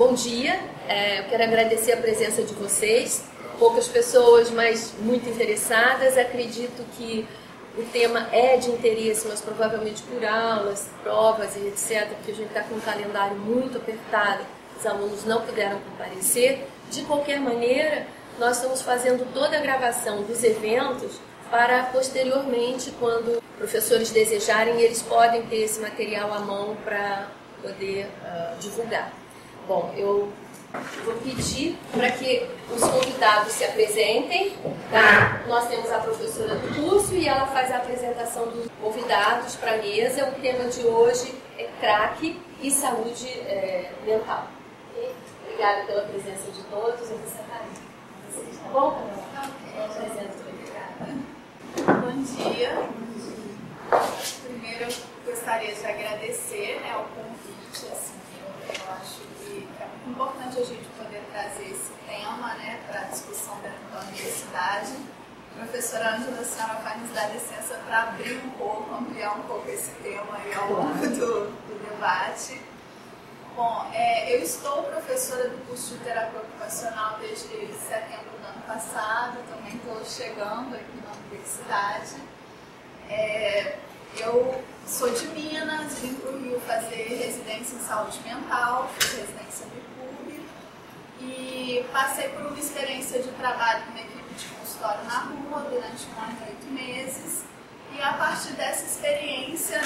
Bom dia, eu quero agradecer a presença de vocês, poucas pessoas, mas muito interessadas. Acredito que o tema é de interesse, mas provavelmente por aulas, provas e etc, porque a gente está com um calendário muito apertado, os alunos não puderam comparecer. De qualquer maneira, nós estamos fazendo toda a gravação dos eventos para posteriormente, quando professores desejarem, eles podem ter esse material à mão para poder divulgar. Bom, eu vou pedir para que os convidados se apresentem. Tá? Nós temos a professora do curso e ela faz a apresentação dos convidados para a mesa. O tema de hoje é crack e saúde mental. Okay? Obrigada pela presença de todos. Eu vou sentar aí. Tá bom, Carol? Eu apresento. Obrigada. Bom dia. Primeiro, eu gostaria de agradecer o convite. Assim, eu acho que é muito importante a gente poder trazer esse tema para a discussão dentro da universidade. Professora Ângela, a senhora vai nos dar licença para abrir um pouco, ampliar um pouco esse tema aí ao longo do debate. Bom, eu estou professora do curso de terapia ocupacional desde setembro do ano passado, também estou chegando aqui na universidade. Eu sou de Minas, vim para o Rio fazer residência em saúde mental, fiz residência no IPUB e passei por uma experiência de trabalho com uma equipe de consultório na rua durante 1 ano e 8 meses. E a partir dessa experiência, e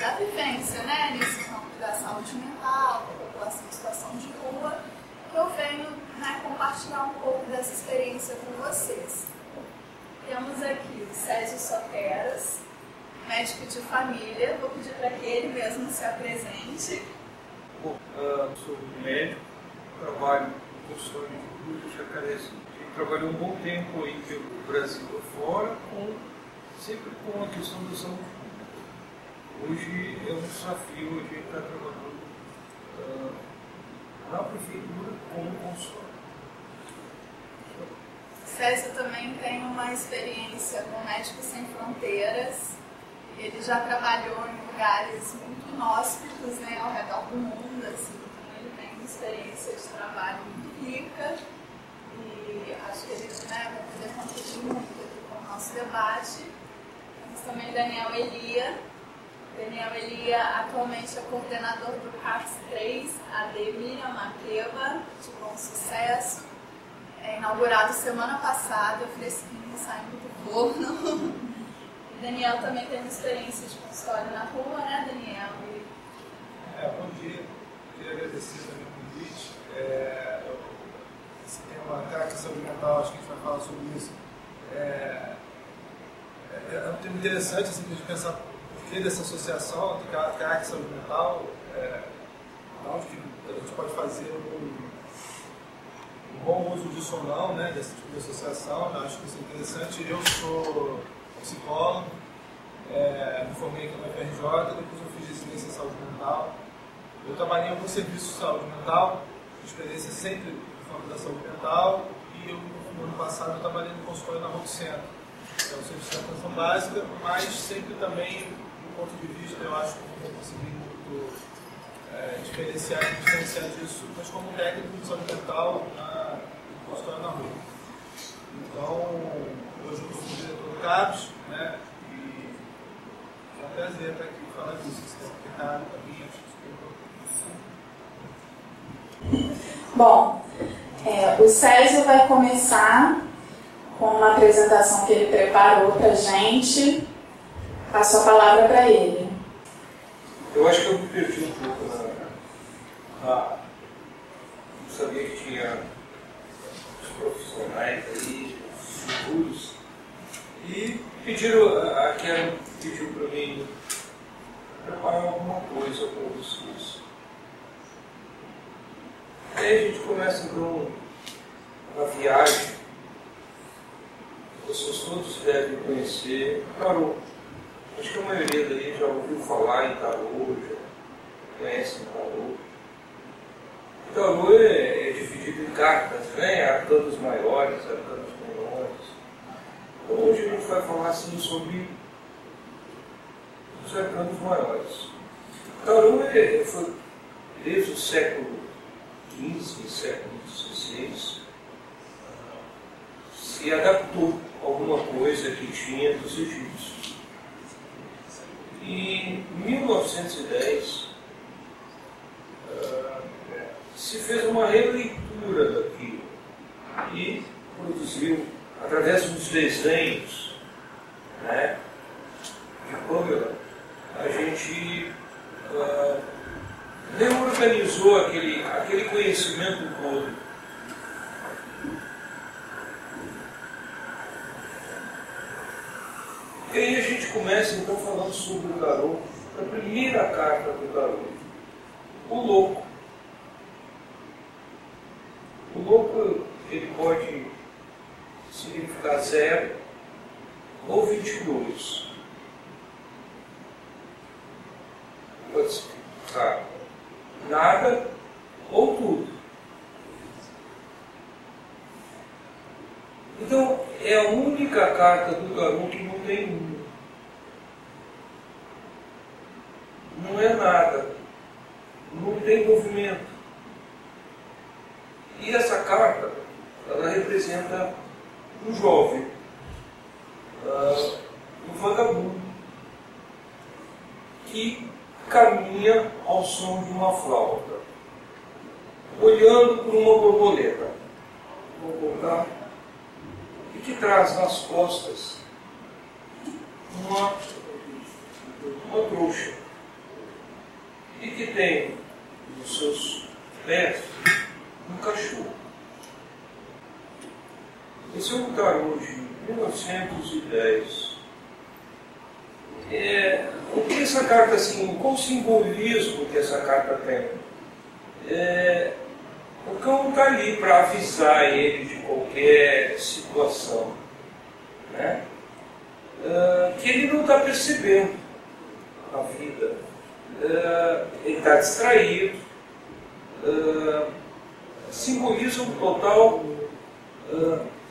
da vivência nesse campo da saúde mental, da população em situação de rua, eu venho compartilhar um pouco dessa experiência com vocês. Temos aqui o Césio Soteras, médico de família. Vou pedir para que ele mesmo se apresente. Bom, eu sou médico, trabalho no consultório de Jacarezinho. Trabalhei um bom tempo aí pelo Brasil afora, sempre com a questão da saúde pública. Hoje é um desafio, a gente está trabalhando na prefeitura como consultório. Césio também tem uma experiência com Médicos Sem Fronteiras. Ele já trabalhou em lugares muito inóspitos, ao redor do mundo, assim. Então ele tem uma experiência de trabalho muito rica e acho que ele vai poder contribuir muito aqui com o nosso debate. Temos também Daniel Elia. Daniel Elia atualmente é coordenador do CAPS 3, AD Miriam Makeba, de bom sucesso. Inaugurado semana passada, fresquinho, saindo do forno. Daniel também tem uma experiência de consultório na rua, Daniel? Bom dia. Queria agradecer também o convite. Esse tema, crack e saúde mental, acho que a gente vai falar sobre isso. É um tema interessante, assim, a gente pensar por que dessa associação entre crack e saúde mental, onde que a gente pode fazer um bom uso disso ou não, desse tipo de associação. Eu acho que isso é interessante. Eu sou psicólogo, me formei aqui na UFRJ, depois eu fiz residência em saúde mental. Eu trabalhei em alguns serviços de saúde mental, experiência sempre no campo da saúde mental, e no ano passado eu trabalhei no consultório na Rock Center, que é um serviço de atenção básica, mas sempre também, do ponto de vista, eu acho que eu não consegui muito diferenciar disso, mas como técnico de saúde mental no consultório na rua. Então, hoje eu sou diretor do CAPS, e é um prazer estar aqui falar disso. Se quiser explicar para mim, acho que Bom, o Césio vai começar com uma apresentação que ele preparou para a gente. Passo a palavra para ele. eu acho que eu me perdi um pouco não sabia que tinha os profissionais aí, seguros, e a Karen pediu para mim preparar alguma coisa para vocês. Aí a gente começa então uma viagem. Vocês todos devem conhecer tarô. Acho que a maioria daí já ouviu falar em tarô, já conhecem tarô. O tarô é dividido em cartas, arcanos maiores, arcanos menores. Então hoje a gente vai falar assim sobre os arcanos maiores. O tarô foi desde o século XV, século XVI, se adaptou a alguma coisa que tinha dos egípcios. E em 1910 se fez uma releitura daquilo e produziu, através dos desenhos, né, de Pamela, a gente reorganizou aquele conhecimento todo. E aí a gente começa então falando sobre o tarô, a primeira carta do tarô, o louco. O louco, ele pode significar 0 ou 22. Pode significar nada ou tudo. Então, é a única carta do tarô que não tem número. Não é nada. Não tem movimento. E essa carta, ela representa um jovem, um vagabundo, que caminha ao som de uma flauta, olhando por uma borboleta. Vou voltar. E que traz nas costas uma trouxa. E que tem nos seus pés um cachorro. Esse é um tarô de 1910. O que essa carta, assim, qual o simbolismo que essa carta tem? O cão está ali para avisar ele de qualquer situação, né? Que ele não está percebendo a vida. Ele está distraído. Simboliza um total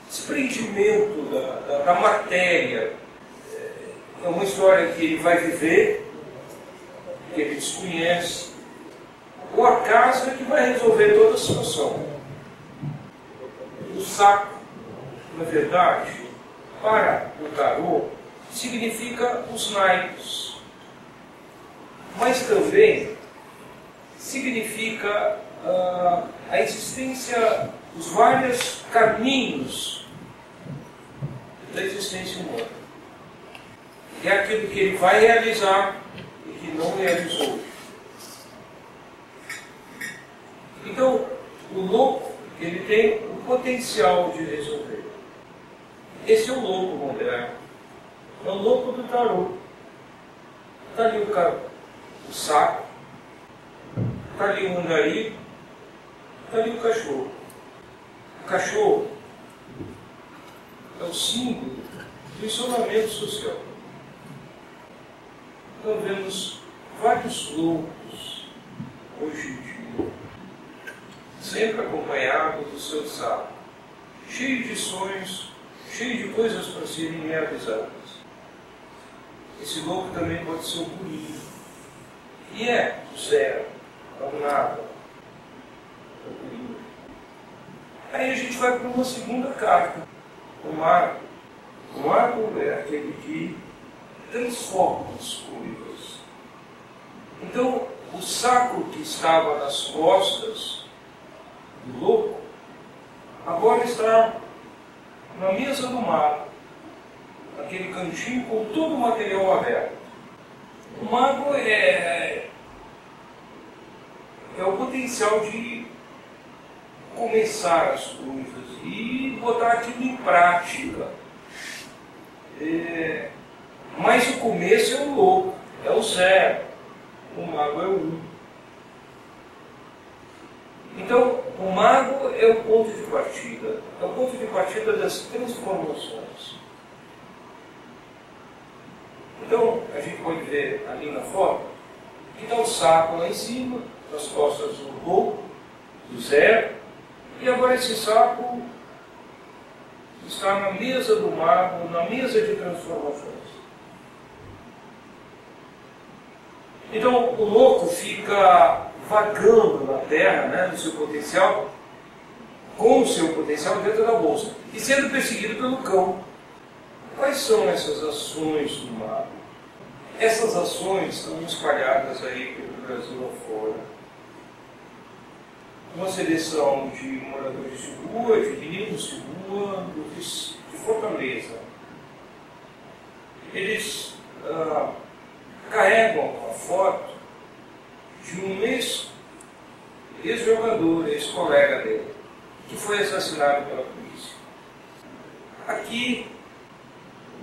desprendimento da matéria. É uma história que ele vai viver, que ele desconhece. O acaso é que vai resolver toda a situação. O saco, na verdade, para o tarô, significa os naipes. Mas também significa a existência, os vários caminhos da existência humana. É aquilo que ele vai realizar e que não realizou. Então, o louco, ele tem o potencial de resolver. Esse é o louco moderno. É o louco do tarô. Está ali o saco, está ali o andarilho, está ali o cachorro. O cachorro é o símbolo do isolamento social. Então vemos vários loucos hoje em dia, sempre acompanhados do seu saco, cheio de sonhos, cheio de coisas para serem realizadas. Esse louco também pode ser o bonito. E é o 0, é o nada. É o bonito. Aí a gente vai para uma segunda carta, o mago. O mago é aquele que transforma as coisas. Então, o saco que estava nas costas do louco, agora está na mesa do mago, aquele cantinho com todo o material aberto. O mago é o potencial de começar as coisas e botar aquilo em prática. Mas o começo é o louco, é o 0. O mago é o 1. Então, o mago é o ponto de partida. É o ponto de partida das transformações. Então, a gente pode ver ali na foto que está o saco lá em cima, nas costas do louco, do 0. E agora esse saco está na mesa do mago, na mesa de transformações. Então o louco fica vagando na Terra, né, no seu potencial, com o seu potencial dentro da bolsa, e sendo perseguido pelo cão. Quais são essas ações do mago? Essas ações estão espalhadas aí pelo Brasil afora. Uma seleção de moradores de rua, de meninos de rua, de Fortaleza. Eles carregam a foto de um ex-jogador, ex-colega dele, que foi assassinado pela polícia. Aqui,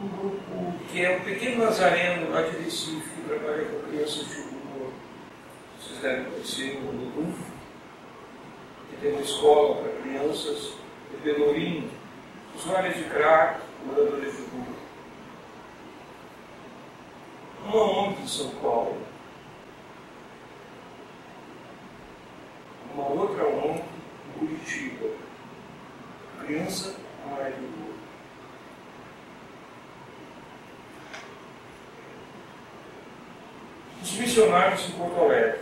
um grupo que é o Pequeno Nazareno, lá de Recife, que trabalha com crianças de rua. Vocês devem conhecer o Lulu, que tem uma escola para crianças de Pelourinho, usuários de crack, moradores de rua. Uma ONG em São Paulo, uma outra ONG em Curitiba, Criança Mais de Rua. Os missionários em Porto Alegre,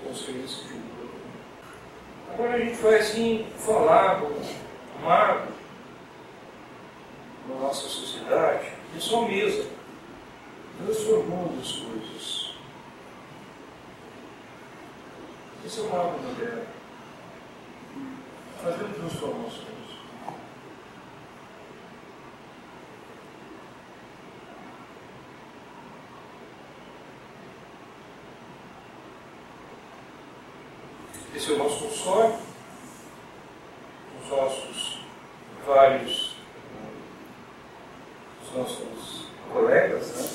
com as crianças de rua. Agora a gente vai assim falar do mago na nossa sociedade, de sua mesa, transformando as coisas. Esse é o mago moderno, fazendo transformações. Esse é o nosso consórcio, os nossos vários, os nossos colegas, né?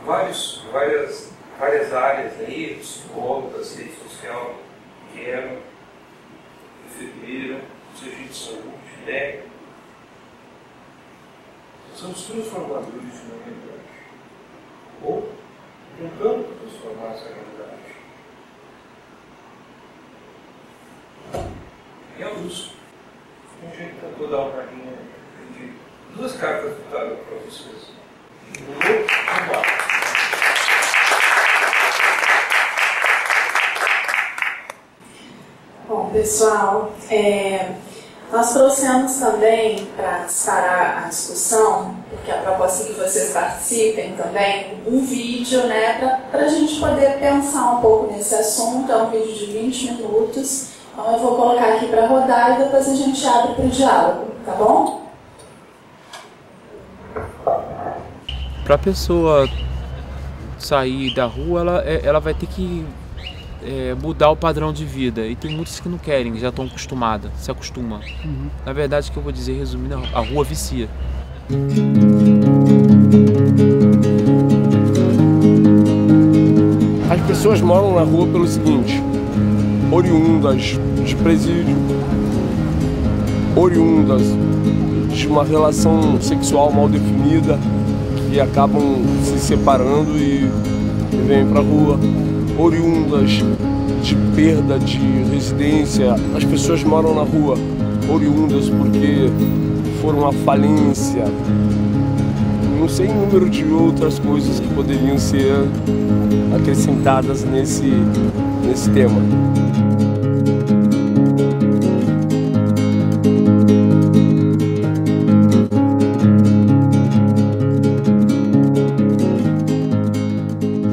Várias áreas aí, psicóloga, assistente social, pequena, enfermeira, agente de saúde, técnico. São os transformadores de uma realidade. Ou tentando transformar essa realidade. E a luz. Um jeito que eu dar uma cartinha de duas cartas do tarot para vocês. Vamos lá. Bom, pessoal, nós trouxemos também para disparar a discussão, porque a proposta é que vocês participem também, um vídeo, né, para a gente poder pensar um pouco nesse assunto. É um vídeo de 20 minutos. Então eu vou colocar aqui para rodar e depois a gente abre para o diálogo, tá bom? Para a pessoa sair da rua, ela vai ter que mudar o padrão de vida. E tem muitos que não querem, já estão acostumadas, se acostumam. Na verdade, o que eu vou dizer, resumindo, a rua vicia. As pessoas moram na rua pelo seguinte: oriundas de presídio, oriundas de uma relação sexual mal definida, que acabam se separando e vêm para a rua, oriundas de perda de residência. As pessoas moram na rua oriundas porque foram à falência, não sei o número de outras coisas que poderiam ser acrescentadas nesse tema.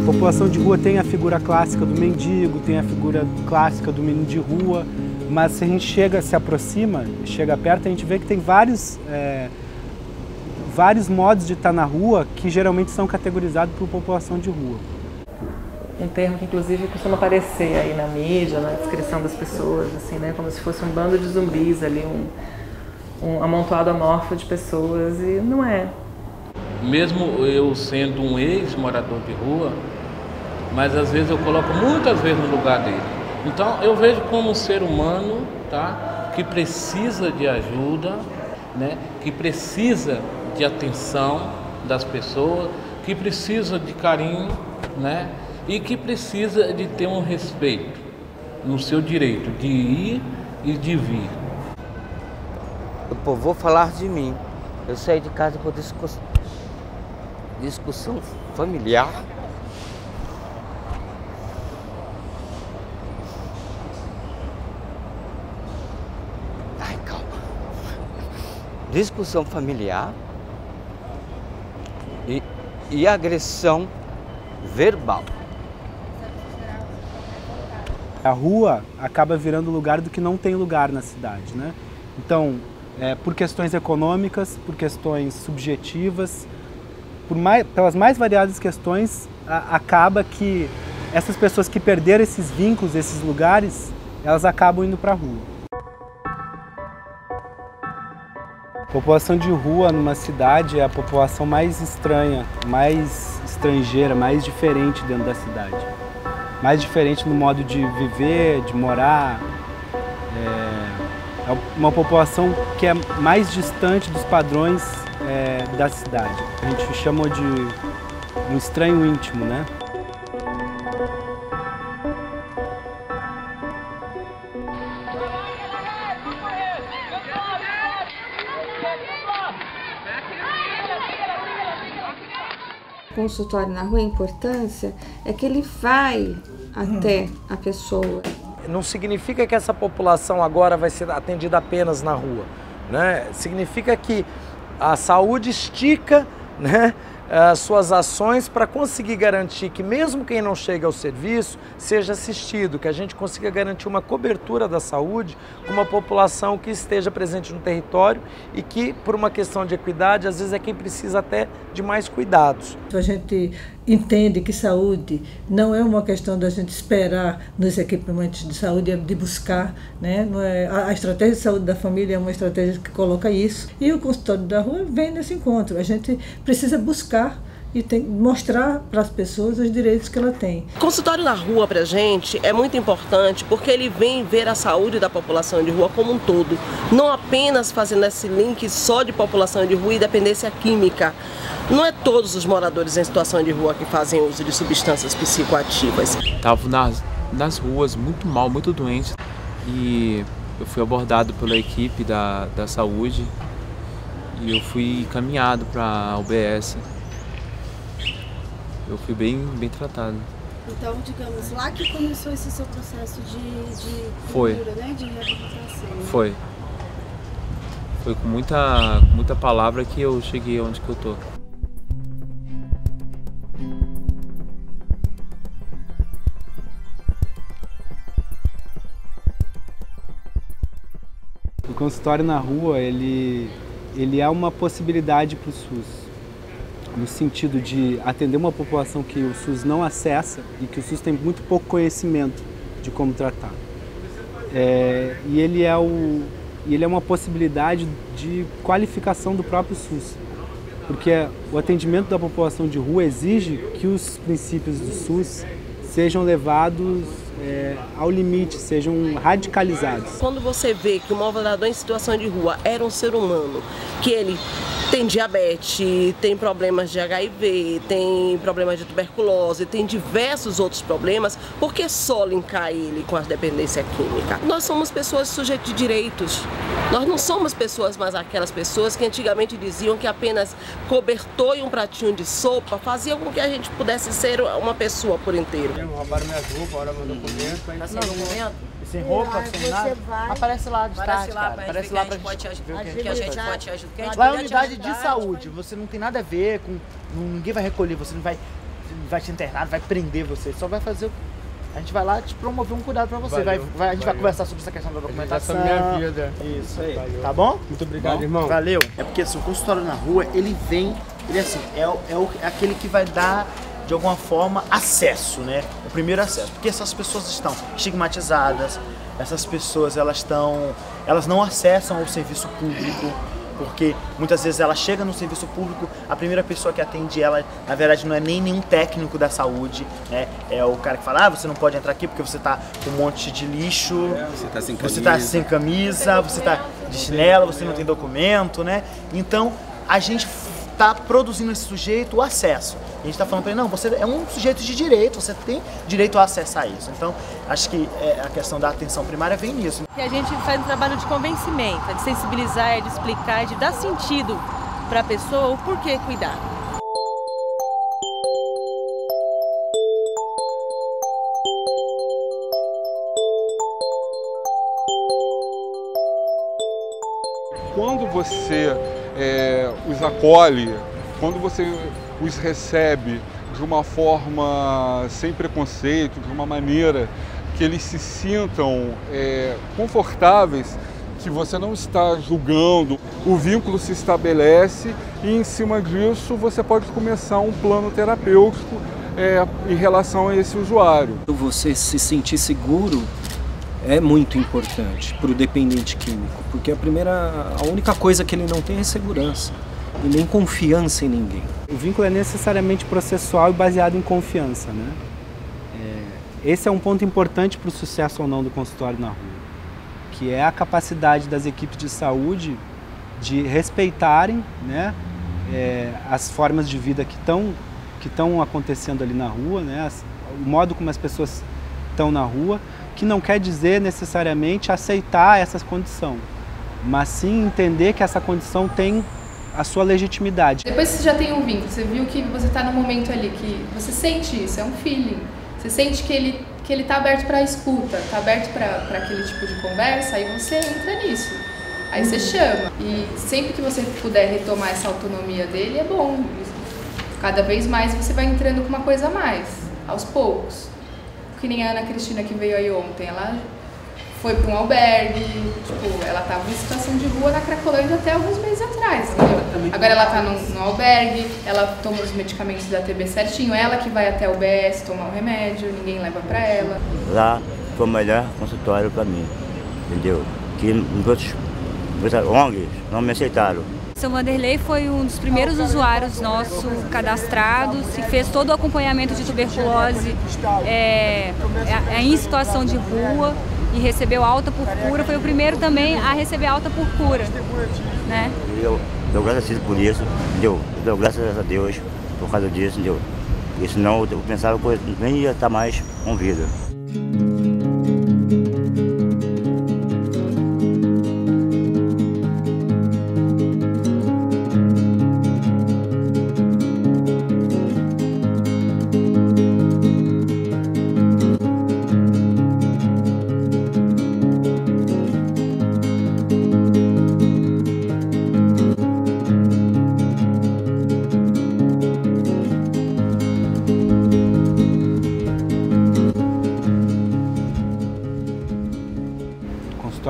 A população de rua tem a figura clássica do mendigo, tem a figura clássica do menino de rua, mas se a gente se aproxima, chega perto, a gente vê que tem vários modos de estar na rua que geralmente são categorizados por população de rua. Um termo que inclusive costuma aparecer aí na mídia, na descrição das pessoas, assim, né, como se fosse um bando de zumbis ali, um amontoado amorfo de pessoas, e não é. Mesmo eu sendo um ex-morador de rua, mas às vezes eu coloco muitas vezes no lugar dele. Então eu vejo como um ser humano, tá, que precisa de ajuda, né, que precisa de atenção das pessoas, que precisa de carinho, né, e que precisa de ter um respeito no seu direito de ir e de vir. Eu vou falar de mim. Eu saí de casa por discussão familiar discussão familiar e agressão verbal. A rua acaba virando lugar do que não tem lugar na cidade, né? Então, por questões econômicas, por questões subjetivas, pelas mais variadas questões, acaba que essas pessoas que perderam esses vínculos, esses lugares, elas acabam indo para a rua. A população de rua numa cidade é a população mais estranha, mais estrangeira, mais diferente dentro da cidade. Mais diferente no modo de viver, de morar. É uma população que é mais distante dos padrões da cidade. A gente chama de um estranho íntimo, né? Consultório na rua, a importância é que ele vai até a pessoa. Não significa que essa população agora vai ser atendida apenas na rua, né? Significa que a saúde estica, né, as suas ações para conseguir garantir que mesmo quem não chega ao serviço seja assistido, que a gente consiga garantir uma cobertura da saúde com uma população que esteja presente no território e que, por uma questão de equidade, às vezes é quem precisa até de mais cuidados. A gente entende que saúde não é uma questão da gente esperar nos equipamentos de saúde, é de buscar, né? Não é, a estratégia de saúde da família é uma estratégia que coloca isso, e o consultório da rua vem nesse encontro. A gente precisa buscar e tem que mostrar para as pessoas os direitos que ela tem. O consultório na rua para a gente é muito importante porque ele vem ver a saúde da população de rua como um todo, não apenas fazendo esse link só de população de rua e dependência química. Não é todos os moradores em situação de rua que fazem uso de substâncias psicoativas. Estava nas ruas muito mal, muito doente, e eu fui abordado pela equipe da saúde e eu fui encaminhado para a UBS. Eu fui bem tratado. Então, digamos, lá que começou esse seu processo de Foi. cura, né? De reabilitação. Foi. Foi com muita palavra que eu cheguei onde que eu tô. O consultório na rua, ele é uma possibilidade para o SUS. No sentido de atender uma população que o SUS não acessa e que o SUS tem muito pouco conhecimento de como tratar. E ele é uma possibilidade de qualificação do próprio SUS, porque o atendimento da população de rua exige que os princípios do SUS sejam levados ao limite, sejam radicalizados. Quando você vê que o morador em situação de rua era um ser humano, que ele tem diabetes, tem problemas de HIV, tem problemas de tuberculose, tem diversos outros problemas, por que só linkar ele com a dependência química? Nós somos pessoas sujeitas de direitos. Nós não somos pessoas mais aquelas pessoas que antigamente diziam que apenas cobertor e um pratinho de sopa fazia com que a gente pudesse ser uma pessoa por inteiro. Roubaram minhas roupas, roubaram meu documento. Tá sem documento? Sem roupa, sem nada. Aparece lá de tarde, cara. Aparece lá pra gente pode te ajudar. Que a gente pode te ajudar. Lá é unidade de saúde, você não tem nada a ver com... Ninguém vai recolher, você não vai te internar, não vai prender você, só vai fazer... A gente vai lá te promover um cuidado pra você. A gente vai conversar sobre essa questão da documentação. Minha vida. Isso aí. Valeu. Tá bom? Muito obrigado, irmão. Valeu. É porque assim, o consultório na rua, ele vem... Ele assim, é aquele que vai dar, de alguma forma, acesso, né? O primeiro acesso. Porque essas pessoas estão estigmatizadas, essas pessoas elas não acessam o serviço público, porque muitas vezes ela chega no serviço público, a primeira pessoa que atende ela, na verdade, não é nem nenhum técnico da saúde, né? É o cara que fala, você não pode entrar aqui porque você tá com um monte de lixo, você tá sem camisa, você tá de chinelo, você não tem documento, né? Então, a gente tá produzindo esse sujeito o acesso. A gente está falando para ele, não, você é um sujeito de direito, você tem direito a acessar isso. Então, acho que a questão da atenção primária vem nisso. E a gente faz um trabalho de convencimento, de sensibilizar, de explicar, de dar sentido para a pessoa o porquê cuidar. quando você os acolhe, quando você os recebe de uma forma sem preconceito, de uma maneira que eles se sintam confortáveis, que você não está julgando, o vínculo se estabelece e em cima disso você pode começar um plano terapêutico em relação a esse usuário. Você se sentir seguro é muito importante para o dependente químico, porque a única coisa que ele não tem é segurança e nem confiança em ninguém. O vínculo é necessariamente processual e baseado em confiança, né? Esse é um ponto importante para o sucesso ou não do consultório na rua, que é a capacidade das equipes de saúde de respeitarem, né, as formas de vida que estão acontecendo ali na rua, né, o modo como as pessoas estão na rua, que não quer dizer necessariamente aceitar essa condição, mas sim entender que essa condição tem a sua legitimidade. Depois que você já tem um vínculo, você viu que você está no momento ali, que você sente isso, é um feeling, você sente que ele está aberto para a escuta, está aberto para aquele tipo de conversa, aí você entra nisso. Aí você chama. E sempre que você puder retomar essa autonomia dele, é bom. Cada vez mais você vai entrando com uma coisa a mais, aos poucos. Que nem a Ana Cristina que veio aí ontem, ela foi para um albergue, tipo, ela estava em situação de rua na Cracolândia até alguns meses atrás, entendeu? Agora ela está no albergue, ela toma os medicamentos da TB certinho, ela que vai até o BS tomar o remédio, ninguém leva para ela. Lá foi o melhor consultório para mim, entendeu? Que nos outros ONGs não me aceitaram. Seu Vanderlei foi um dos primeiros usuários nossos cadastrados e fez todo o acompanhamento de tuberculose em situação de rua e recebeu alta por cura. Foi o primeiro também a receber alta por cura, né? Eu dou graças a Deus por isso, entendeu? Eu dou graças a Deus por causa disso, entendeu? Porque senão eu pensava que eu nem ia estar mais com vida.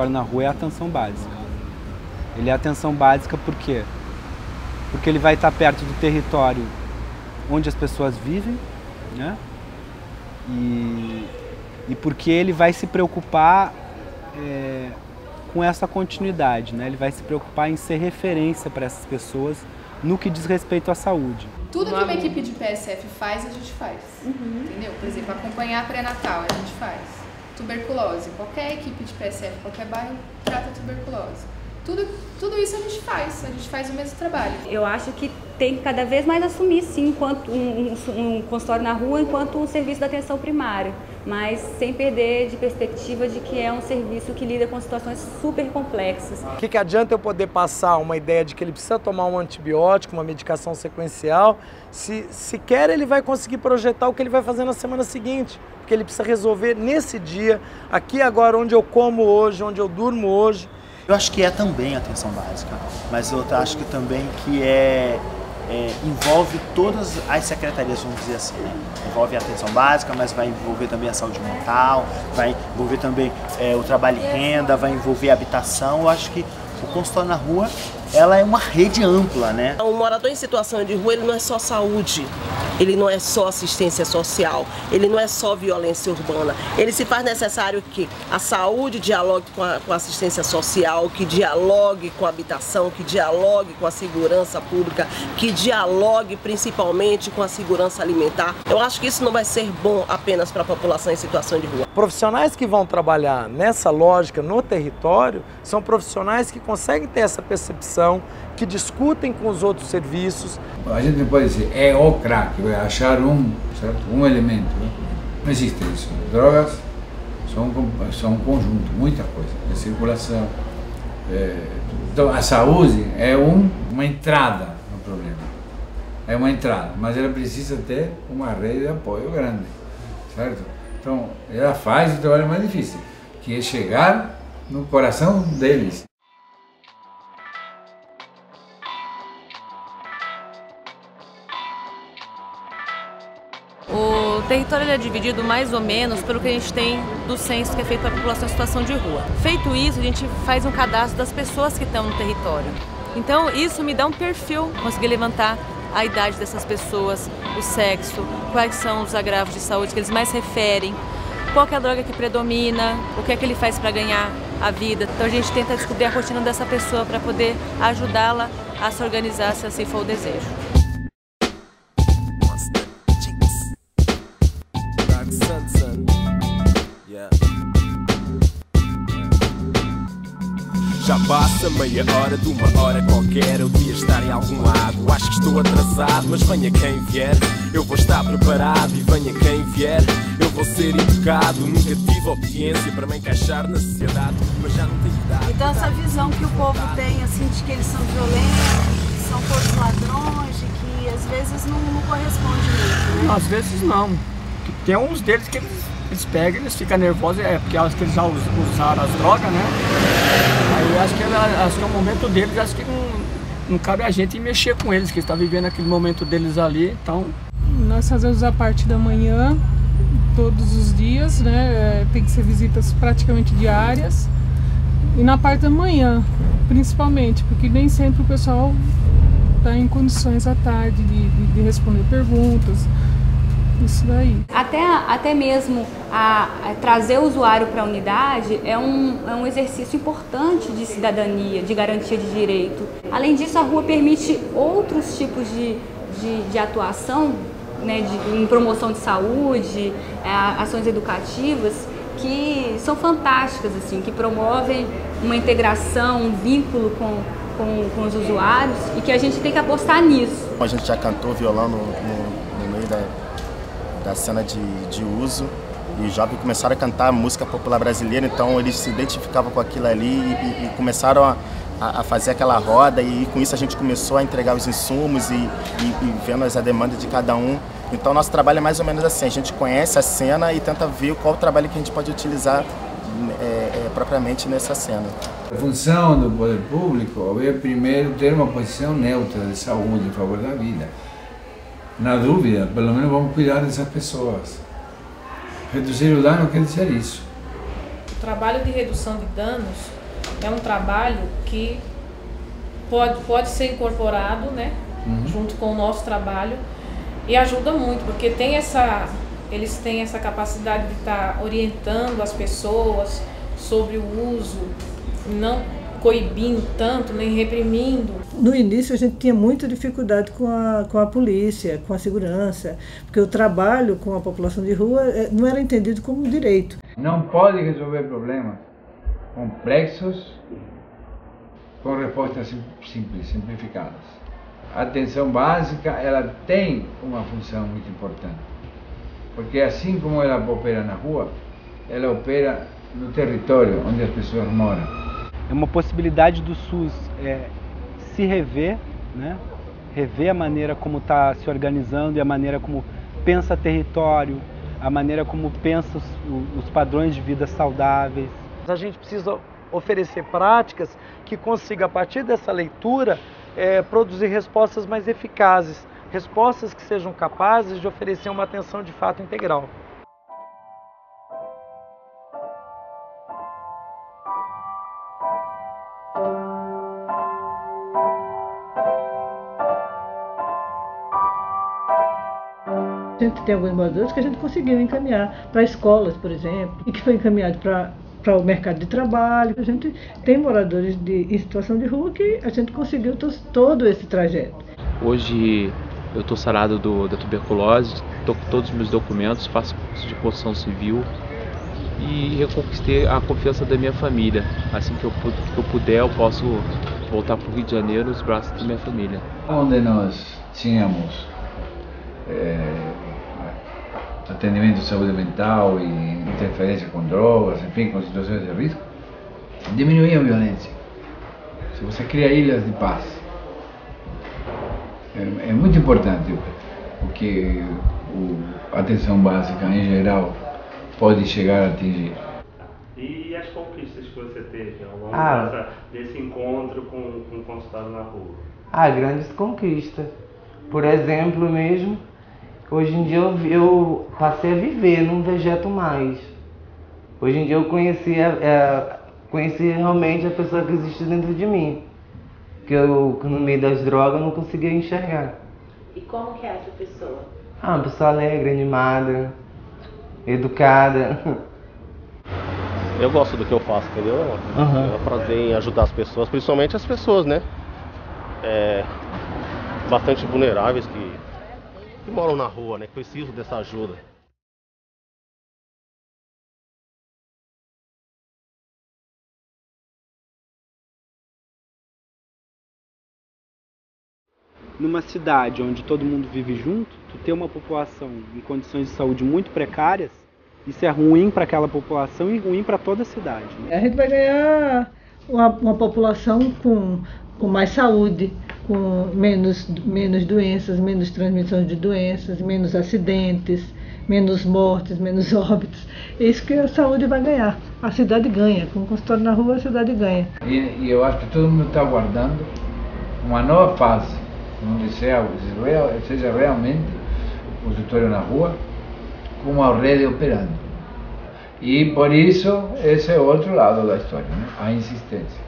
Na rua é a atenção básica. Ele é a atenção básica por quê? Porque ele vai estar perto do território onde as pessoas vivem, né? E porque ele vai se preocupar com essa continuidade, né? Ele vai se preocupar em ser referência para essas pessoas no que diz respeito à saúde. Tudo que uma equipe de PSF faz, a gente faz. Entendeu? Por exemplo, acompanhar pré-natal, a gente faz. Tuberculose, qualquer equipe de PSF, qualquer bairro trata tuberculose. Tudo isso a gente faz o mesmo trabalho. Eu acho que tem que cada vez mais assumir, sim, enquanto um consultório na rua, enquanto um serviço da atenção primária, mas sem perder de perspectiva de que é um serviço que lida com situações super complexas. O que adianta eu poder passar uma ideia de que ele precisa tomar um antibiótico, uma medicação sequencial, se sequer ele vai conseguir projetar o que ele vai fazer na semana seguinte, porque ele precisa resolver nesse dia, aqui agora, onde eu como hoje, onde eu durmo hoje. Eu acho que é também atenção básica, mas eu acho que também que envolve todas as secretarias, vamos dizer assim, né? Envolve a atenção básica, mas vai envolver também a saúde mental, vai envolver também o trabalho e renda, vai envolver a habitação. Eu acho que o consultório na rua, ela é uma rede ampla, né? Um morador em situação de rua, ele não é só saúde, ele não é só assistência social, ele não é só violência urbana. Ele se faz necessário que a saúde dialogue com a assistência social, que dialogue com a habitação, que dialogue com a segurança pública, que dialogue principalmente com a segurança alimentar. Eu acho que isso não vai ser bom apenas para a população em situação de rua. Profissionais que vão trabalhar nessa lógica no território são profissionais que conseguem ter essa percepção, que discutem com os outros serviços. A gente não pode dizer é o crack, vai achar um elemento. Não existe isso. Drogas são um conjunto, muita coisa, de circulação. Então a saúde é uma entrada no problema. É uma entrada, mas ela precisa ter uma rede de apoio grande, certo? Então ela faz o trabalho mais difícil, que é chegar no coração deles. O território ele é dividido mais ou menos pelo que a gente tem do censo que é feito para a população em situação de rua. Feito isso, a gente faz um cadastro das pessoas que estão no território. Então isso me dá um perfil, conseguir levantar a idade dessas pessoas, o sexo, quais são os agravos de saúde que eles mais referem, qual que é a droga que predomina, o que é que ele faz para ganhar a vida. Então a gente tenta descobrir a rotina dessa pessoa para poder ajudá-la a se organizar se assim for o desejo. Já passa meia hora de uma hora qualquer. Eu devia estar em algum lado. Acho que estou atrasado, mas venha quem vier. Eu vou estar preparado e venha quem vier. Eu vou ser educado. Nunca tive obediência para me encaixar na sociedade, mas já não tenho idade. Então essa visão que o povo tem, assim, de que eles são violentos, que são todos ladrões, de que às vezes não corresponde muito, né? Às vezes não. Tem uns deles que eles pegam, eles ficam nervosos, porque acho que eles já usaram as drogas, né? Aí acho que é o momento deles, acho que não cabe a gente mexer com eles, que estão vivendo aquele momento deles ali, então... Nós fazemos a parte da manhã, todos os dias, né? Tem que ser visitas praticamente diárias. E na parte da manhã, principalmente, porque nem sempre o pessoal está em condições à tarde de responder perguntas. Isso daí. Até mesmo trazer o usuário para a unidade é um exercício importante de cidadania, de garantia de direito. Além disso, a rua permite outros tipos de atuação, né, em promoção de saúde, ações educativas, que são fantásticas, assim, que promovem uma integração, um vínculo com os usuários e que a gente tem que apostar nisso. A gente já cantou violão no meio da cena de uso e os jovens começaram a cantar música popular brasileira, então eles se identificavam com aquilo ali e começaram a fazer aquela roda e com isso a gente começou a entregar os insumos e vendo a demanda de cada um. Então nosso trabalho é mais ou menos assim, a gente conhece a cena e tenta ver qual o trabalho que a gente pode utilizar propriamente nessa cena. A função do poder público é primeiro ter uma posição neutra de saúde em favor da vida. Na dúvida, pelo menos vamos cuidar dessas pessoas. Reduzir o dano quer dizer isso. O trabalho de redução de danos é um trabalho que pode ser incorporado, né, junto com o nosso trabalho e ajuda muito, porque eles têm essa capacidade de estar orientando as pessoas sobre o uso, não coibindo tanto, nem reprimindo. No início a gente tinha muita dificuldade com a polícia, com a segurança, porque o trabalho com a população de rua não era entendido como direito. Não pode resolver problemas complexos com respostas simples, simplificadas. A atenção básica, ela tem uma função muito importante, porque assim como ela opera na rua, ela opera no território onde as pessoas moram. É uma possibilidade do SUS se rever, né? Rever a maneira como está se organizando e a maneira como pensa território, a maneira como pensa os padrões de vida saudáveis. A gente precisa oferecer práticas que consigam, a partir dessa leitura, produzir respostas mais eficazes, respostas que sejam capazes de oferecer uma atenção de fato integral. A gente tem alguns moradores que a gente conseguiu encaminhar para escolas, por exemplo, e que foi encaminhado para o mercado de trabalho. A gente tem moradores em situação de rua que a gente conseguiu todo esse trajeto. Hoje eu estou sarado da tuberculose, estou com todos os meus documentos, faço curso de construção civil e reconquistei a confiança da minha família. Assim que eu puder, eu posso voltar para o Rio de Janeiro nos braços da minha família. Onde nós tínhamos atendimento de saúde mental e interferência com drogas, enfim, com situações de risco, diminuía a violência. Se você cria ilhas de paz, é muito importante o que a atenção básica em geral pode chegar a atingir. E as conquistas que você teve ao longo desse encontro com o consultório na rua? Grandes conquistas. Por exemplo mesmo, Hoje em dia eu passei a viver, não vegeto mais. Hoje em dia eu conheci realmente a pessoa que existe dentro de mim. Que eu, no meio das drogas, eu não conseguia enxergar. E como que é essa pessoa? Uma pessoa alegre, animada, educada. Eu gosto do que eu faço, entendeu? É um prazer em ajudar as pessoas, principalmente as pessoas, né? Bastante vulneráveis que moram na rua, né? Que precisam dessa ajuda. Numa cidade onde todo mundo vive junto, tu ter uma população em condições de saúde muito precárias, isso é ruim para aquela população e ruim para toda a cidade, né? A gente vai ganhar uma população com mais saúde, com menos doenças, menos transmissão de doenças, menos acidentes, menos mortes, menos óbitos. É isso que a saúde vai ganhar. A cidade ganha. Com o consultório na rua, a cidade ganha. E eu acho que todo mundo está aguardando uma nova fase, onde seja realmente o consultório na rua como a rede operando. E por isso, esse é outro lado da história, né? A insistência.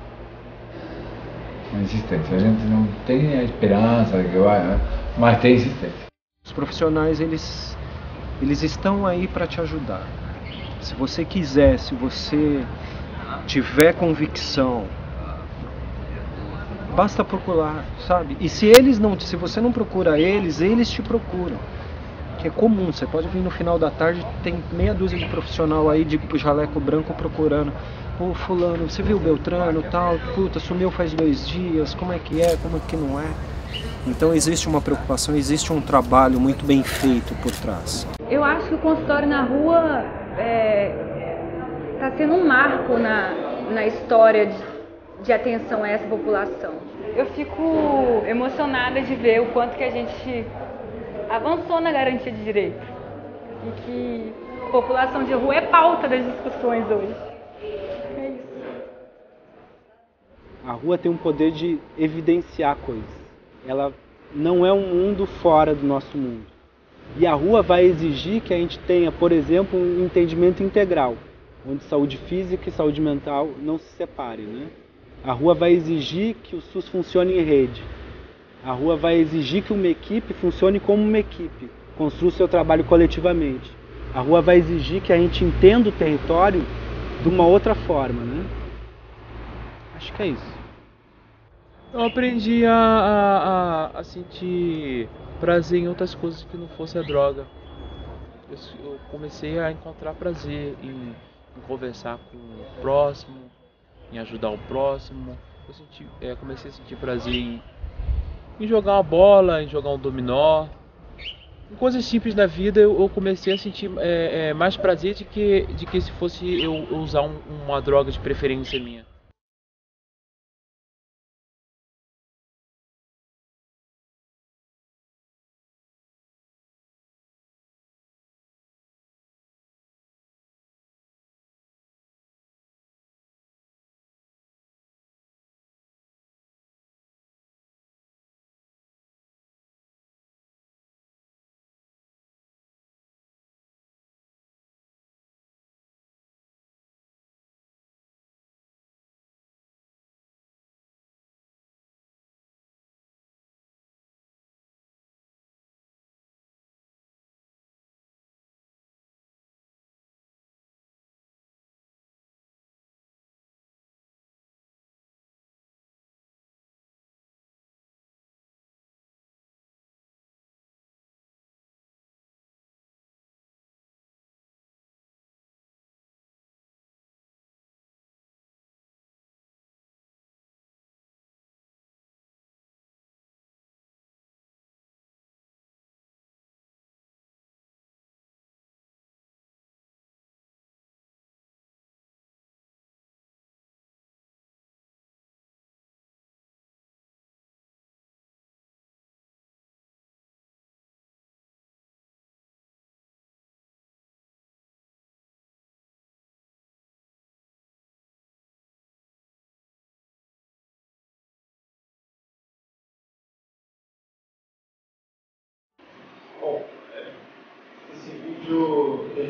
A insistência. A gente não tem a esperança de que vai, né? Mas tem insistência. Os profissionais, eles estão aí para te ajudar. Se você quiser, se você tiver convicção, basta procurar, sabe? E se você não procura eles te procuram. Que é comum, você pode vir no final da tarde, tem meia dúzia de profissional aí de jaleco branco procurando. Ô fulano, você viu o Beltrano, tal, puta, sumiu faz 2 dias, como é que não é? Então existe uma preocupação, existe um trabalho muito bem feito por trás. Eu acho que o consultório na rua está sendo um marco na história de atenção a essa população. Eu fico emocionada de ver o quanto que a gente avançou na garantia de direitos e que a população de rua é pauta das discussões hoje. É isso. A rua tem um poder de evidenciar coisas. Ela não é um mundo fora do nosso mundo. E a rua vai exigir que a gente tenha, por exemplo, um entendimento integral, onde saúde física e saúde mental não se separem, né? A rua vai exigir que o SUS funcione em rede. A rua vai exigir que uma equipe funcione como uma equipe, construa o seu trabalho coletivamente. A rua vai exigir que a gente entenda o território de uma outra forma, né? Acho que é isso. Eu aprendi a sentir prazer em outras coisas que não fosse a droga. Eu comecei a encontrar prazer em conversar com o próximo, em ajudar o próximo. Eu comecei a sentir prazer em jogar uma bola, em jogar um dominó. Em coisas simples da vida eu comecei a sentir mais prazer de que se fosse eu usar uma droga de preferência minha.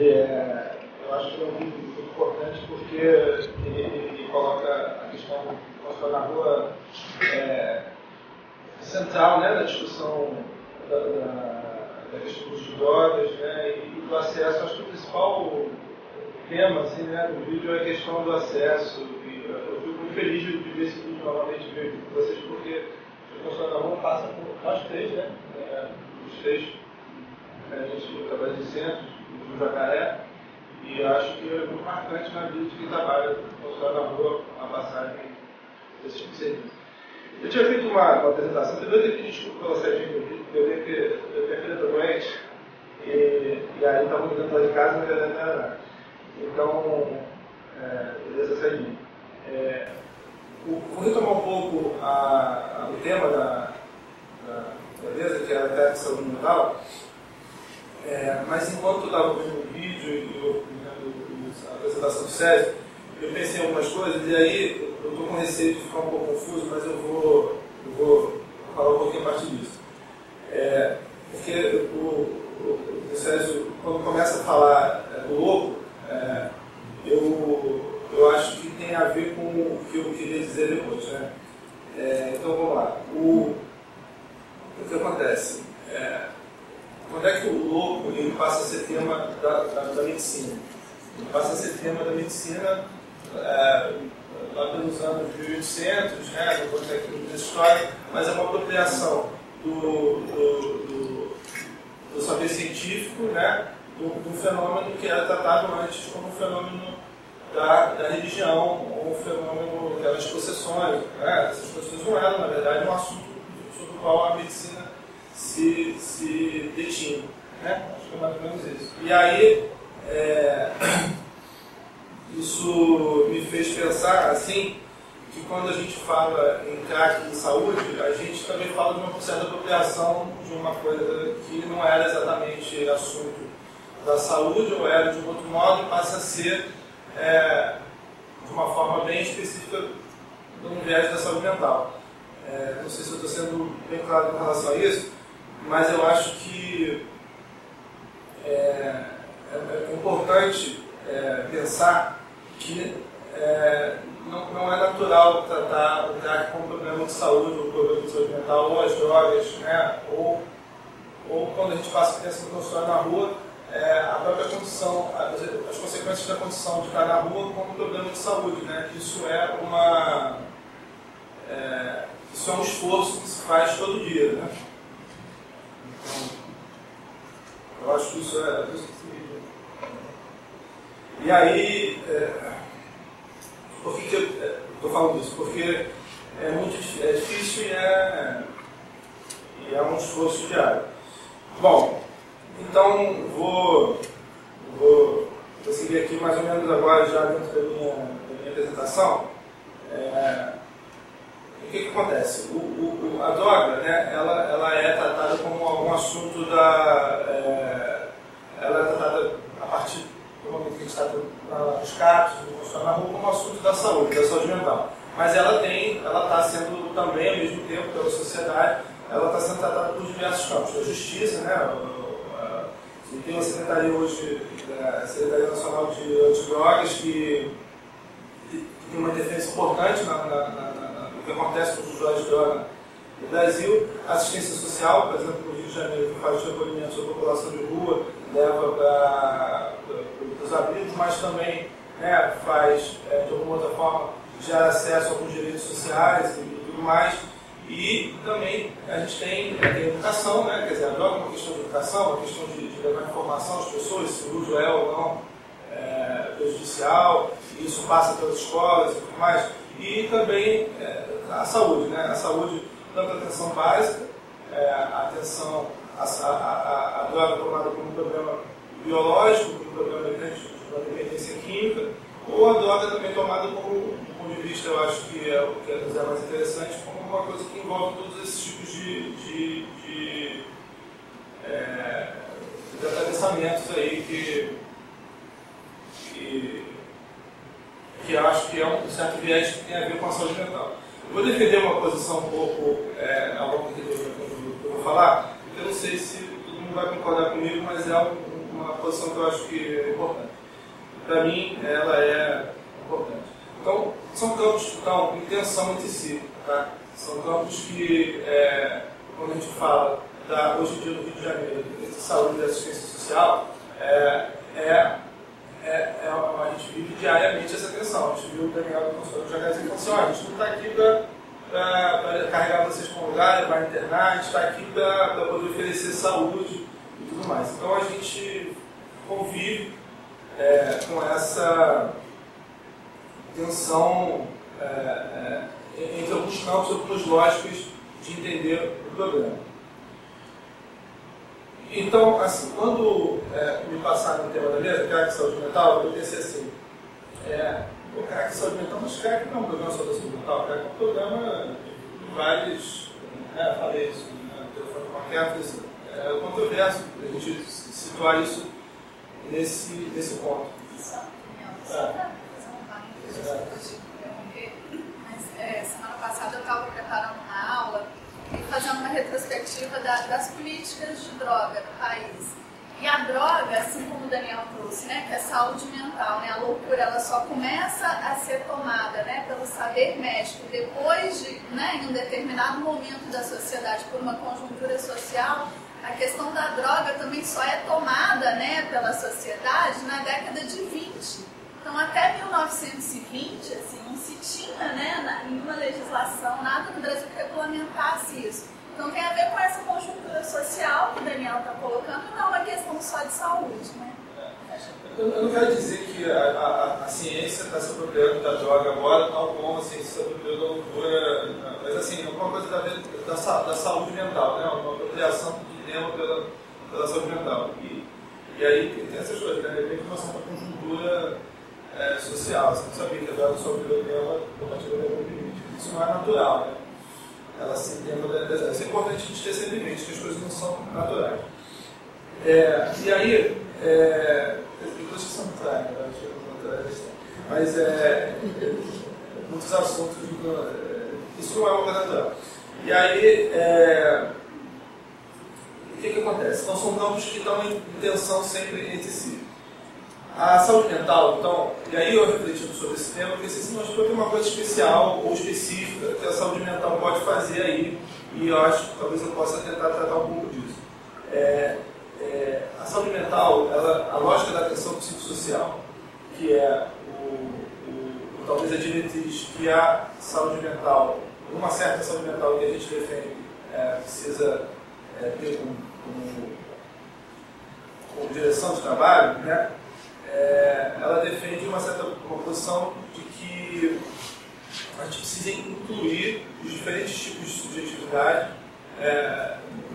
eu acho que é um vídeo muito importante porque ele coloca a questão do consultório na rua central, né, da discussão da questão dos drogas, né, e do acesso. Acho que o principal tema assim, né, do vídeo é a questão do acesso. E eu fico muito feliz de ver esse vídeo novamente com vocês, porque o consultório na rua passa por nós três, né, os três, a gente trabalha em centros, no Jacaré, e acho que é muito marcante na vida de quem trabalha no consultório na rua a passagem desse tipo de serviço. Eu tinha feito uma apresentação, primeiro eu pedi desculpa pela saidinha do vídeo, porque eu vi que minha filha está doente, e aí estava me dando lá de casa, mas não era nada. Então, beleza, saidinha. Vou retomar um pouco o tema da beleza, que é a técnica de saúde mental, mas enquanto eu estava vendo o vídeo e a apresentação do Sérgio, eu pensei em algumas coisas, e aí eu estou com receio de ficar um pouco confuso, mas eu vou falar um pouquinho a partir disso. Porque o Sérgio, quando começa a falar do louco, eu acho que tem a ver com o que eu queria dizer depois, né? Então vamos lá. O que acontece? Quando é que o louco ele passa a ser tema da medicina? Ele passa a ser tema da medicina lá pelos anos 1800, né? Não vou ter aqui muita história, mas é uma apropriação do saber científico, né? Do fenômeno que era tratado antes como um fenômeno da religião, ou um fenômeno que eram as possessões. Né? Essas possessões não eram, na verdade, um assunto sobre o qual a medicina se detinha. Né? Acho que é mais ou menos isso. E aí, isso me fez pensar, assim, que quando a gente fala em crack de saúde, a gente também fala de uma certa apropriação de uma coisa que não era exatamente assunto da saúde, ou era de um outro modo, e passa a ser de uma forma bem específica de um viés da saúde mental. Não sei se eu estou sendo bem claro com relação a isso, mas eu acho que é importante pensar que não é natural tratar o crack como problema de saúde, ou problema de saúde mental, ou as drogas, né? ou quando a gente pensa no consultório na rua, a própria condição, as consequências da condição de estar na rua como problema de saúde, né? Isso é um esforço que se faz todo dia, né? Então, eu acho que isso é e aí, por que eu estou falando isso? Porque é muito difícil e é um esforço diário. Bom, então vou seguir aqui mais ou menos agora já dentro da minha apresentação. O que acontece? A droga, né, ela é tratada como algum assunto ela é tratada a partir do momento que a gente está nos CAPs, na rua, como assunto da saúde mental. Mas ela está sendo também, ao mesmo tempo, pela sociedade, ela está sendo tratada por diversos campos. A justiça, né? Tem uma secretaria hoje, a Secretaria Nacional de Antidrogas, que tem uma defesa importante no que acontece com os usuários de droga no Brasil. A assistência social, por exemplo, no Rio de Janeiro, que faz recolhimento sobre a população de rua, leva para os abrigos, mas também, né, faz, de alguma outra forma, gera acesso a alguns direitos sociais e tudo mais. E também a gente tem educação, né? Quer dizer, a droga é uma questão de educação, uma questão de levar informação às pessoas, se o uso é ou não prejudicial, e isso passa pelas escolas e tudo mais. E também a saúde, né? A saúde, tanto a atenção básica, a atenção a droga tomada como um problema biológico, como um problema de uma dependência química, ou a droga também tomada como, do ponto de vista, eu acho que é o que é mais interessante, como uma coisa que envolve todos esses tipos de atravessamentos aí que eu acho que é um certo viés que tem a ver com a saúde mental. Eu vou defender uma posição um pouco ao longo do que eu vou falar, porque eu não sei se todo mundo vai concordar comigo, mas é uma posição que eu acho que é importante. Para mim, ela é importante. Então, são campos que estão em tensão entre si. Tá? São campos que, quando a gente fala hoje em dia no Rio de Janeiro, de saúde e assistência social, a gente vive diariamente essa tensão. A gente viu o Daniel do consultório já dizer assim, a gente não está aqui para carregar vocês para um lugar, para internar, a gente está aqui para poder oferecer saúde e tudo mais. Então a gente convive com essa tensão entre alguns campos, algumas lógicas de entender o problema. Então, assim, quando me passaram no tema da mesa, crack saúde mental, eu pensei assim, o crack saúde mental, mas crack não é um programa só da saúde mental, crack é um programa de vários, falei isso, no telefone com a Kefra, é controverso a gente situar isso nesse ponto. Semana passada eu estava preparando uma aula e fazendo uma retrospectiva das políticas de droga no país. E a droga, assim como o Daniel trouxe, né, que é saúde mental, né, a loucura, ela só começa a ser tomada, né, pelo saber médico depois de, né, em um determinado momento da sociedade, por uma conjuntura social. A questão da droga também só é tomada, né, pela sociedade na década de 20. Então, até 1920, assim, não se tinha, né, nenhuma legislação, nada no Brasil que regulamentasse isso. Então, tem a ver com essa conjuntura social que o Daniel está colocando, não é uma questão só de saúde, né? Eu não quero dizer que a ciência está se apropriando da droga agora, tal como a ciência se apropriou da loucura, mas assim, alguma coisa da saúde mental, né? Uma apropriação do tema pela saúde mental. E aí tem essas coisas, né? De repente, uma certa conjuntura social. Você não sabia que a droga só virou tema a partir da pandemia. Isso não é natural, né? Ela se entende da desenho. Isso é importante a gente ter sempre em mente, que as coisas não são naturais. E aí, depois que são naturais, mas muitos assuntos, isso não é uma coisa natural. E aí, o que acontece? Então, são campos que estão em tensão sempre entre si. A saúde mental, então, e aí eu refletindo sobre esse tema, porque assim, nós temos uma coisa especial ou específica que a saúde mental pode fazer aí, e eu acho que talvez eu possa tentar tratar um pouco disso. A saúde mental, a lógica da atenção psicossocial, que é talvez a diretriz que a saúde mental, uma certa saúde mental que a gente defende, precisa ter como direção de trabalho, né? Ela defende uma posição de que a gente precisa incluir os diferentes tipos de subjetividade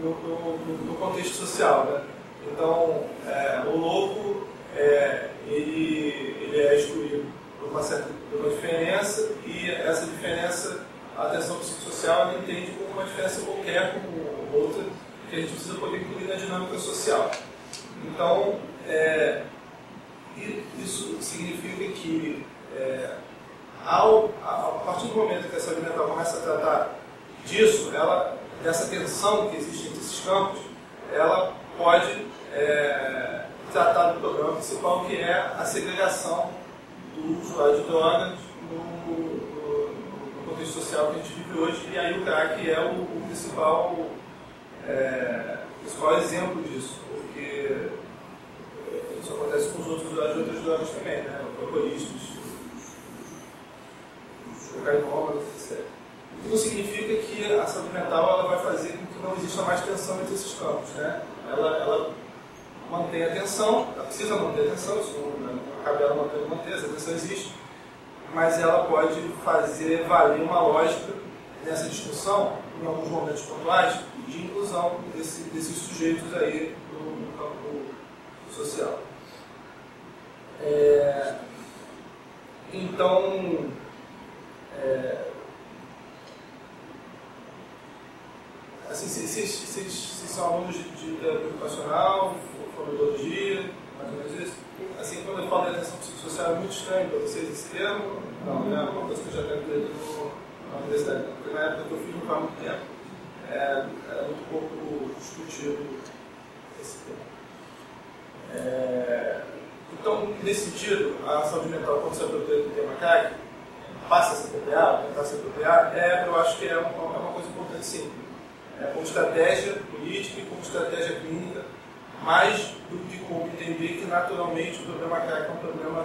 no contexto social, né? Então, o louco ele é excluído por uma diferença, e essa diferença, a atenção psicossocial, ela entende como uma diferença qualquer, como outra, que a gente precisa poder incluir na dinâmica social. Então, isso significa que, a partir do momento que a saúde mental começa a tratar disso, dessa tensão que existe entre esses campos, ela pode tratar do problema principal, que é a segregação do usuário de drogas no contexto social que a gente vive hoje, e aí o crack é o principal exemplo disso, porque isso acontece com os outros usuários de outras drogas também, né? Alcoolistas, cocainômanos, etc. Isso significa que a saúde mental ela vai fazer com que não exista mais tensão entre esses campos, né? Ela mantém a tensão, ela precisa manter a tensão, isso não cabe ela manter, essa tensão existe, mas ela pode fazer valer uma lógica nessa discussão, em alguns momentos pontuais, de inclusão desses sujeitos aí no campo social. Então, assim, vocês são alunos de terapia ocupacional, fonoaudiologia, mais ou menos isso? Assim, quando eu falo de atenção psicossocial, é muito estranho para vocês esse termo? Não, é uma coisa que eu já tenho aprendido na universidade, porque na época que eu fiz não faz muito tempo, era muito pouco discutido esse tema. nesse sentido, a saúde mental, quando se apropria do tema CAC, passa a se apropriar, tentar se apropriar, eu acho que é uma coisa importante sim. Como estratégia política e como estratégia clínica, mais do que como entender que naturalmente o problema CAC é um problema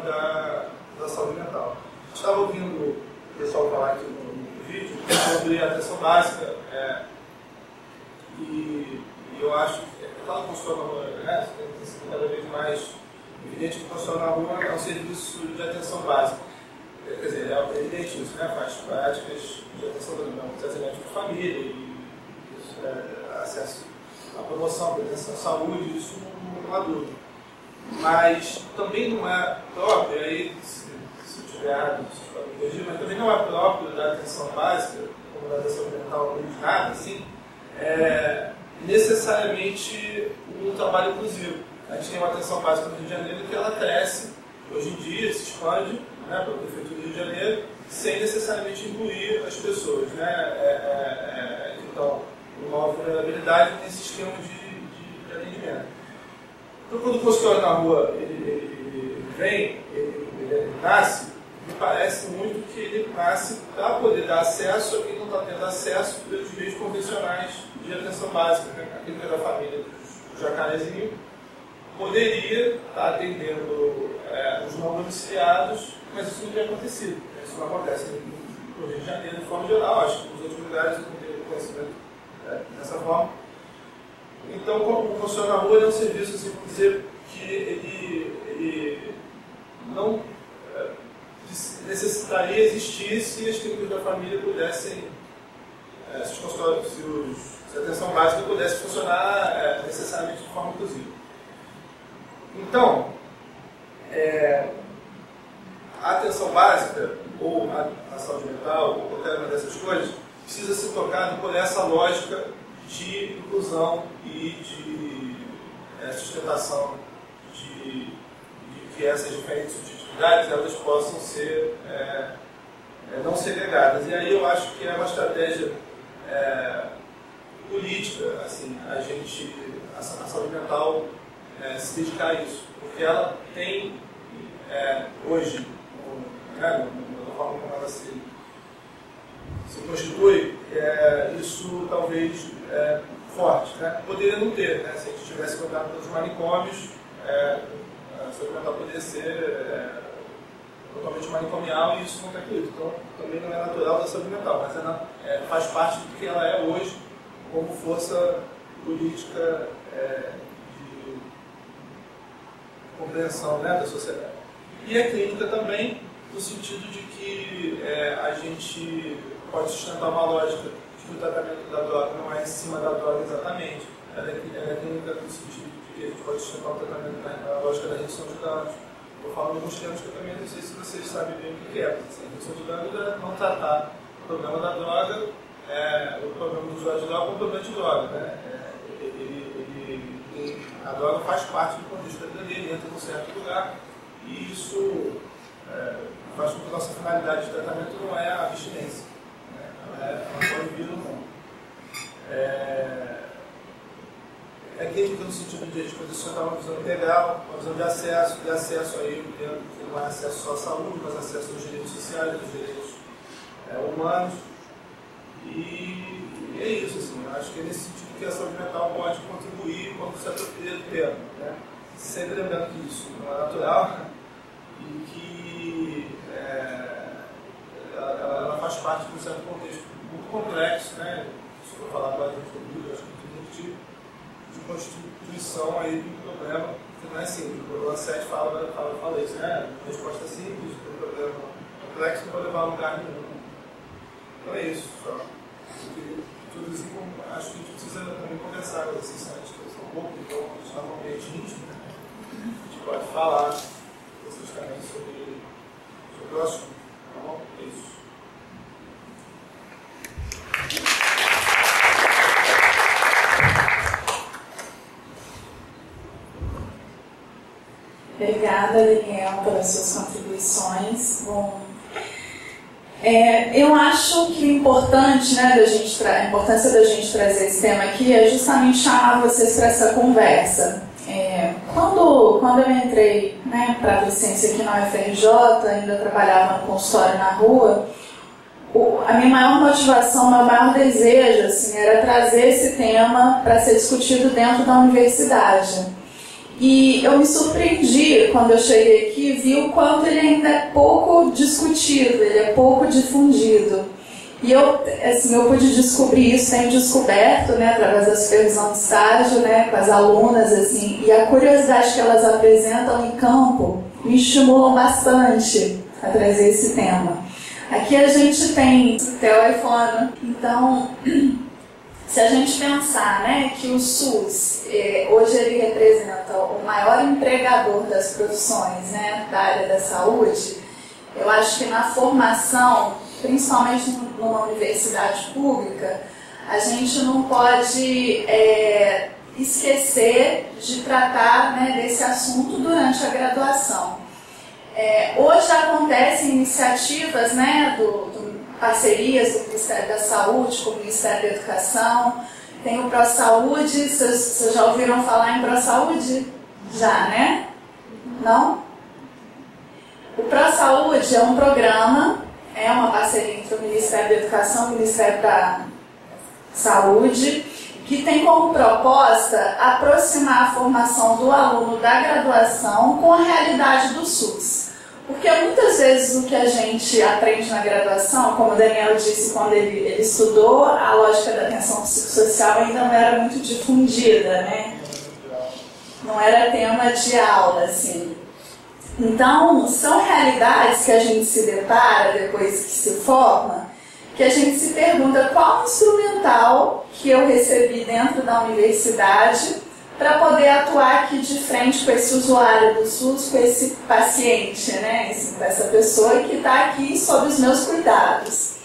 da saúde mental. Estava ouvindo o pessoal falar aqui no vídeo sobre a atenção básica, e eu acho que ela funciona, né, tem sido cada vez mais evidente que funciona na rua é um serviço de atenção básica. Quer dizer, é evidente isso, né? Faz práticas de atenção de família, e acesso à promoção, prevenção à saúde, isso não há dúvida. Mas também não é próprio, aí se eu estiver errado, vocês podem corrigir, mas também não é próprio da atenção básica, como da atenção mental nada, assim, necessariamente um trabalho inclusivo. A gente tem uma atenção básica no Rio de Janeiro que ela cresce, hoje em dia se expande, né, pela Prefeitura do Rio de Janeiro, sem necessariamente incluir as pessoas, né, que estão com maior vulnerabilidade nesse sistema de atendimento. Então, quando o consultório na rua ele vem, ele nasce, me parece muito que ele nasce para poder dar acesso a quem não está tendo acesso pelos meios convencionais de atenção básica, né? A clínica da família do Jacarezinho poderia estar atendendo os não domiciliados, mas isso não tem acontecido. Isso não acontece no Rio de Janeiro de forma geral, acho que nos outros lugares não tem conhecimento dessa forma. Então, o consultório na rua é um serviço, assim, por dizer, que ele não necessitaria existir se as clínicas da família pudessem, se a atenção básica pudesse funcionar necessariamente de forma inclusiva. Então, a atenção básica, ou a saúde mental, ou qualquer uma dessas coisas, precisa ser tocado por essa lógica de inclusão e de sustentação de que essas diferentes subjetividades elas possam ser não segregadas. E aí eu acho que é uma estratégia política, assim, a saúde mental se dedicar a isso, porque ela tem hoje, da forma como ela se constitui, isso talvez forte, né? Poderia não ter, né? Se a gente tivesse cuidado dos manicômios, a saúde mental poderia ser totalmente manicomial, e isso não está incluído. Então, também não é natural da saúde mental, mas ela faz parte do que ela é hoje como força política de compreensão, né, da sociedade. E a clínica também, no sentido de que a gente pode sustentar uma lógica de que o tratamento da droga não é em cima da droga exatamente. Ela é clínica no sentido de que a gente pode sustentar o tratamento na lógica da redução de danos. Estou falando de alguns termos que eu também não sei se vocês sabem bem o que é. A redução de danos é não tratar o problema da droga, o problema do usuário de droga como problema de droga, né? A droga faz parte do contexto da vida dele, entra num certo lugar, e isso faz com que a nossa finalidade de tratamento não é a abstinência, né? Ela pode vir ou não. É clínica no sentido de a gente poder sustentar uma visão integral, uma visão de acesso aí, que não é acesso só à saúde, mas acesso aos direitos sociais, aos direitos humanos. E é isso, assim, eu acho que é nesse sentido que a saúde mental pode contribuir quando se apropria do tema, né? Sempre lembrando que isso não é natural e que ela faz parte de um certo contexto muito complexo, né? Se eu falar agora de livro, acho que é muito tipo de constituição aí de um problema que não é simples. O problema 7 fala isso, né? Resposta simples, o problema complexo não vai levar a lugar nenhum. Então é isso, só. Eu queria introduzir como acho que a gente precisa também conversar com esses sites, que são um pouco, então a gente está num ambiente íntimo, né? A gente pode falar vocês também sobre o assunto, tá bom? É isso. Obrigada, Daniel, pelas suas contribuições. Bom, eu acho que o importante, né, a importância da gente trazer esse tema aqui é justamente chamar vocês para essa conversa. Quando eu entrei, né, para a docência aqui na UFRJ, ainda trabalhava no consultório na rua, a minha maior motivação, meu maior desejo assim, era trazer esse tema para ser discutido dentro da universidade. E eu me surpreendi quando eu cheguei aqui e vi o quanto ele ainda é pouco discutido, ele é pouco difundido. E eu pude descobrir isso, tenho descoberto, né, através da supervisão de estágio, né, com as alunas, assim, e a curiosidade que elas apresentam em campo me estimulam bastante a trazer esse tema. Aqui a gente tem telefone, então, se a gente pensar, né, que o SUS, hoje ele representa o maior empregador das profissões, né, da área da saúde, eu acho que na formação, principalmente numa universidade pública, a gente não pode esquecer de tratar, né, desse assunto durante a graduação. Hoje acontecem iniciativas, né, parcerias do Ministério da Saúde com o Ministério da Educação, tem o ProSaúde, vocês já ouviram falar em ProSaúde? Já, né? Não? O ProSaúde é um programa, é uma parceria entre o Ministério da Educação e o Ministério da Saúde, que tem como proposta aproximar a formação do aluno da graduação com a realidade do SUS. Porque muitas vezes o que a gente aprende na graduação, como o Daniel disse quando ele estudou, a lógica da atenção psicossocial ainda não era muito difundida, né? Não era tema de aula, assim. Então, são realidades que a gente se depara depois que se forma, que a gente se pergunta qual instrumental que eu recebi dentro da universidade para poder atuar aqui de frente com esse usuário do SUS, com esse paciente, né? Com essa pessoa que está aqui sob os meus cuidados.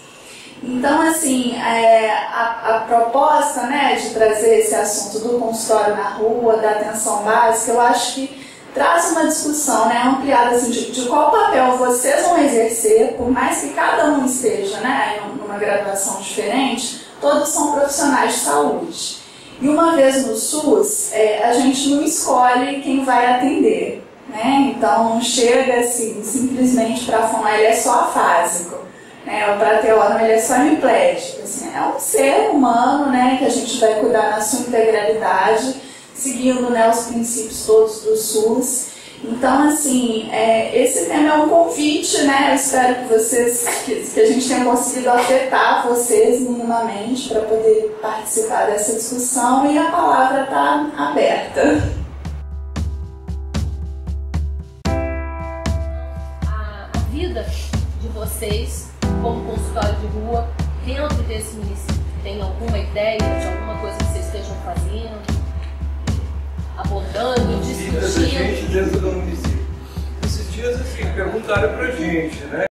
Então, assim, a proposta, né, de trazer esse assunto do consultório na rua, da atenção básica, eu acho que traz uma discussão, né, ampliada assim, de qual papel vocês vão exercer, por mais que cada um esteja, né, numa graduação diferente, todos são profissionais de saúde. E uma vez no SUS, a gente não escolhe quem vai atender, né? Então não chega assim, simplesmente para falar, ele é só afásico, né? O prateólogo, ele é só hemiplégico, assim, é um ser humano, né, que a gente vai cuidar na sua integralidade, seguindo, né, os princípios todos do SUS. Então, assim, esse tema é um convite, né? Eu espero que vocês, que a gente tenha conseguido afetar vocês minimamente para poder participar dessa discussão, e a palavra está aberta. A vida de vocês como consultório de rua dentro desse município, tem alguma ideia de alguma coisa que vocês estejam fazendo? Abordando, discutindo. Vida da gente dentro do município. Esses dias, assim, perguntaram pra gente, né?